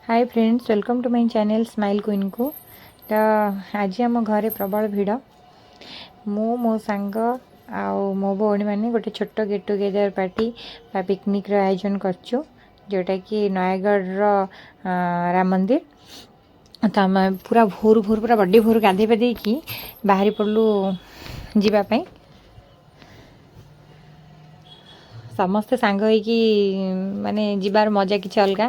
Hi friends, welcome to my channel smile queen को। तो आज आम घरे प्रबल भिड़ मो सांग आउ मो भौणी मैंने गोटे छोट गेट टुगेदर पार्टी बा पिकनिक आयोजन करचु जोटा कि नयगढ़ राम मंदिर। तो आम पूरा भोर भोर पूरा बड़ी भोर गाधे पाधे कि बाहरी पड़लु जीवाई समस्ते सांग होइकी माने जीवार मजा किसी अलग।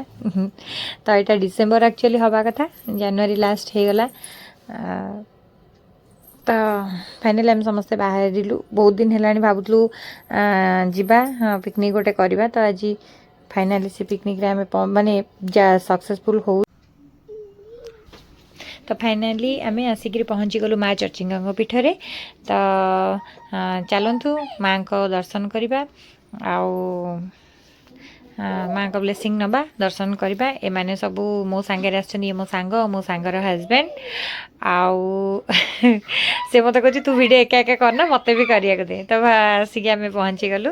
तो यहाँ डिसेम्बर एक्चुअली हवा कथा जनवरी लास्ट हो गला। तो फाइनाली आम समस्ते बाहर बहुत दिन है भावुलु जीवा पिकनिक गोटे करवा। तो आज फाइनाली से पिकनिक आम माने सक्सेसफुल हो। तो फाइनाली आम आसिक पहुँची गलु माँ चर्चिंगा पीठरे। तो चलतु माँ को दर्शन करवा आउ माँ का ब्लेसिंग नबा दर्शन करवा। एमाने सबू मो सांगे आसछन मो सांग मो सांगर हजबैंड आउ से मत कह तू वीडियो एका एका करना मत भी करिया दे। तो आसिक आम पहुँची गलु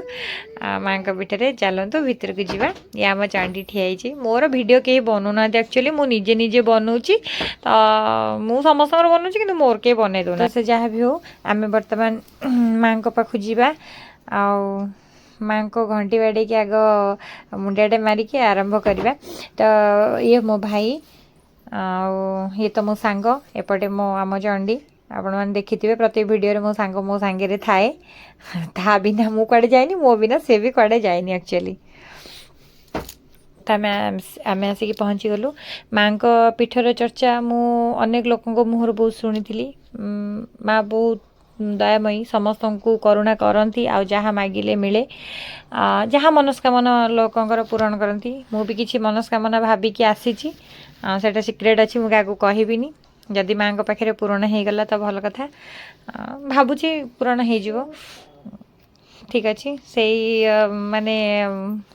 माँ का पीठरे। चलतु भीतर को जीवा। ये आम चांदी ठिया मोर वीडियो कहीं बनाऊना एक्चुअली मु निजे निजे बनाऊँगी। तो मु समस्त बनाऊँगी कि मोर कहीं बनई दौना। तो से जहाँ भी हो आम बर्तमान माँ को पाखु जीवा आउ माँ को घंटी बाड़े कि आग मुंडियाटे मारिकी आरंभ करवा। तो ये मो भाई ये तो मो सांग एपटे मो आम चंडी आपण मैंने देखी थे प्रत्येक वीडियो मो सांग मो सांगे थाए ता बिना मु कड़े जाए मो बिना से भी कड़े जाए एक्चुअली। तो आम आसिक पहुँची गलु माँ को पीठर चर्चा मु अनेक लोकों मुहर बहुत शुणी थी। माँ बहुत दयामयी समस्त को करुणा करती आ जहाँ मागिले मिले जहाँ मनस्कामना लोकंर पूरण करती। मु भी किसी मनस्कामना भाविकी आसी सेटा सिक्रेट अच्छी मुझे क्या कहबी जदि माँ को पाखे पूरण हो गला तो भल कथा भावुची पूरण हो ठीक अच्छे से माने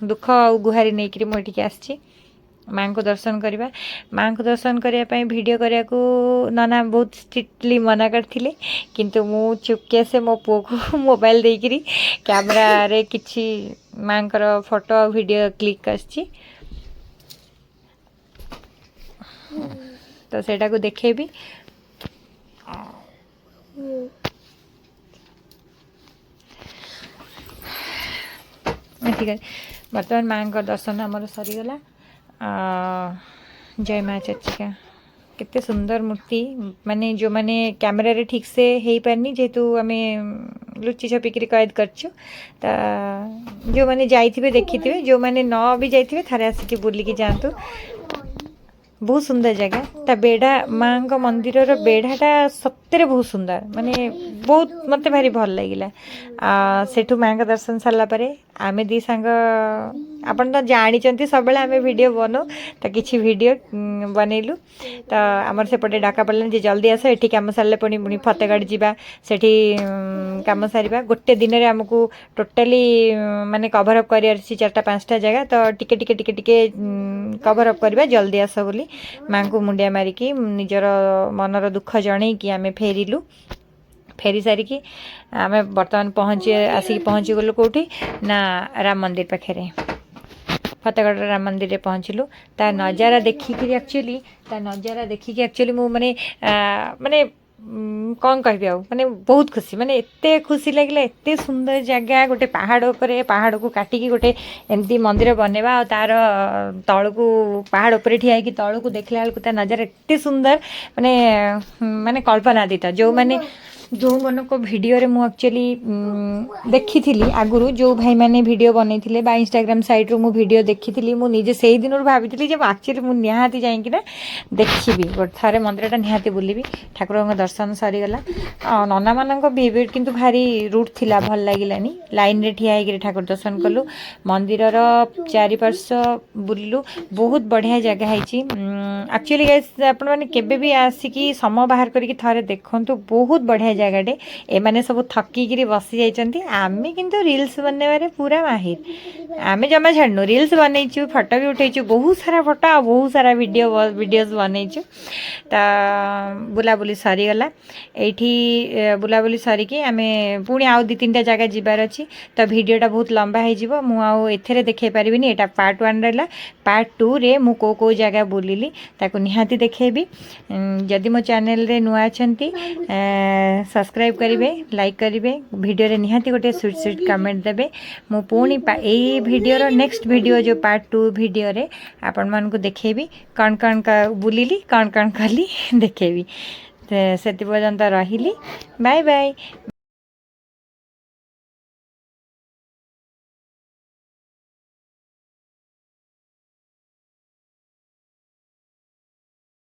दुख गुहारी नहीं कि मुझे आसी माँ को दर्शन करवा। माँ को दर्शन करने वीडियो करने को नना बहुत स्ट्रिक्टली मना करथिले किंतु मु चुपके से मो पुओ को मोबाइल देकरी कैमरा रे किछि माँ को फोटो वीडियो क्लिक करछि। तो सेटा को देखेबी ठीक है। बर्तमान माँ का दर्शन आमर सरीगला। जय माँ चर्चिका केते सुंदर मूर्ति माने जो माने कैमरा रे ठीक से हो पारनी जेहेतु आम लुचि छपिकी कैद करछु। तो जो माने जाइथिबे देखिथिबे जो माने न भी जाइथिबे थारे आसिक बुलिकी जातु बहुत सुंदर जगह। ता बेढ़ा माँ का मंदिर बेढ़ाटा सत्य बहुत सुंदर माने बहुत मत भारी भल लगिला। सेठू माँ का दर्शन सारा आम दी सांग आपन तो जानी सब आम वीडियो बनाऊ तो किसी वीडियो बनइलु। तो आमर सेपटे डाका पड़े जे जल्दी आस ये कम सारे पुणी पुणी फतेगढ़ जावा से कम सारा गोटे दिन में आमको टोटाली माने कभर अप कर 4टा 5टा जगह। तो टिके टिके टिके टिके कभर अप करवा जल्दी आस बोली माँ को मुंडिया मारिकी निजर मनर दुख जन कि आम फेरिलु। फेरी सारिकी आम बर्तमान आसिक पहुँची गलु कौटी ना राम मंदिर पाखे फतेगढ़ राम मंदिर रे पहुँचलु। ता नजारा देखिकी एक्चुअली मु माने माने कौन कह माने बहुत खुशी माने एते खुशी लगे एते सुंदर जगह गोटे पहाड़ उपरे पहाड़ को काटिकी गोटे एमती मंदिर बनवा और तार तल को पहाड़ उपरे ठिया कि तल को देखला बेलू नजारा एते सुंदर माने माने कल्पनातीत। जो माने जो मन को वीडियो रे मु एक्चुअली देखी थी आगुरु जो भाई माने वीडियो बनई थिले बा इंस्टाग्राम साइट रू मु वीडियो देखी थी मु निजे से दिन भाभी जे एक्चुअली मु निहाती जाइकी ना देखी गोटे थारे मंदिरटा निहाती बुलबी। ठाकुर दर्शन सरीगला नना मान बिहेवियर किंतु भारी रूट थिला भल लगिलानी लाइन रे ठिया होकर ठाकुर दर्शन कलु मंदिर चारिपार्श्व बुलू बहुत बढ़िया जगह है। एक्चुअली गाइस आपण माने केबे भी आसिकी समय बाहर करके थारे देखंतु बहुत बढ़िया जगाटे एमाने सब थकिकी बसी जाइछन्ति आमे किंतु रील्स बनवारे पूरा माहिर आमे जमा छाड़नु रील्स बनईचु फोटो भी उठेचु बहुत सारा फोटो आ बहुत सारा वीडियोस बनईचु ता बुलाबुली सरीगला एठी बुलाबुली सरिकी आमे पुणी आउ 2-3टा जगह जिबार अछि तो वीडियोटा बहुत लंबा हो जिवो मु आउ एथरे देखै परिबिनी एटा पार्ट 1 रहला पार्ट 2 रे मु को जगह बुलिली ताको निहाती देखेबी जदि मो चैनल रे नुआ अछंती सब्सक्राइब करिवे लाइक करिवे वीडियो रे निहाती गोटे स्वीट स्वीट कमेंट देबे मु पुणी ए वीडियो रो नेक्स्ट वीडियो जो पार्ट 2 वीडियो रे आपण मान को देखेबी कौन कौन का बुलिली कौन कौन कली देखेबी से पर्यंत रहिली बाय बाय।